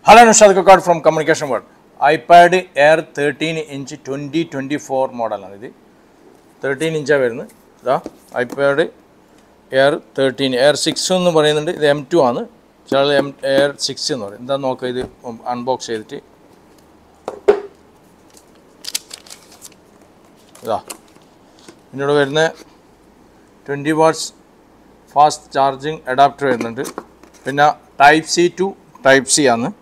Hello, Nushad Kakad from Communication World. iPad Air 13-inch 2024 model. 13-inch the iPad Air 13, Air 6 on the M2 on the Air 6 in the Noka unbox it. In the 20 watts fast charging adapter in Type C to Type C on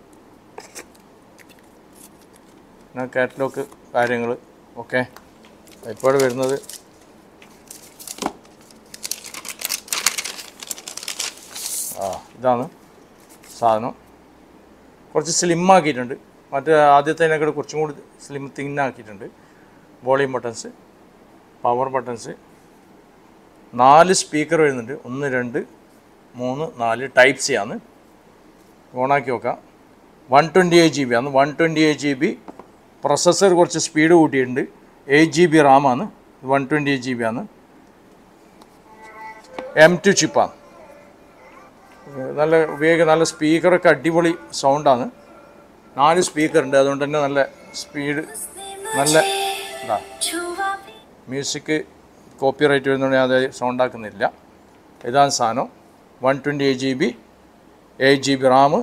catalog okay. iPad വരുന്നത് ഇതാണ് സാധനം കുറച്ച് slim ആക്കിയിട്ടുണ്ട് മറ്റേ ആദ്യത്തേനേക്കാൾ കുറച്ചും കൂടി slim thin ആക്കിയിട്ടുണ്ട് volume buttons power buttons 4 speaker വരുന്നുണ്ട് 1 2 3 4 ടൈപ്പ് സി ആണ് ഓണാക്കി നോക്കാം 128 GB ആണ് 128 GB processor കുറച്ച് സ്പീഡ് കൂട്ടിയിട്ടുണ്ട് 8 GB RAM ആണ് 128 GB ആണ് M2 ചിപ്പാണ് നല്ല ഉപയോഗിക്കാൻ നല്ല സ്പീക്കറൊക്കെ അടിപൊളി സൗണ്ടാണ് 4 സ്പീക്കർ ഉണ്ട് അതുകൊണ്ട് തന്നെ നല്ല സ്പീഡ് നല്ല മ്യൂസിക് കോപ്പിറൈറ്റ് വരുന്നതുകൊണ്ട് അത് സൗണ്ട് ആക്കുന്നില്ല ഇതാണ് സാധനം 128 GB 8 GB RAM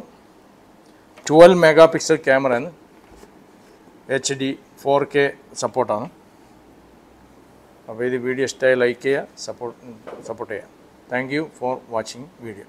12 megapixel ക്യാമറയാണ് HD 4K സപ്പോർട്ടാണ് അപ്പോൾ ഇത് വീഡിയോ ഇഷ്ടമായി ലൈക്ക് ചെയ്യുക സപ്പോർട്ട് ചെയ്യുക thank you for watching video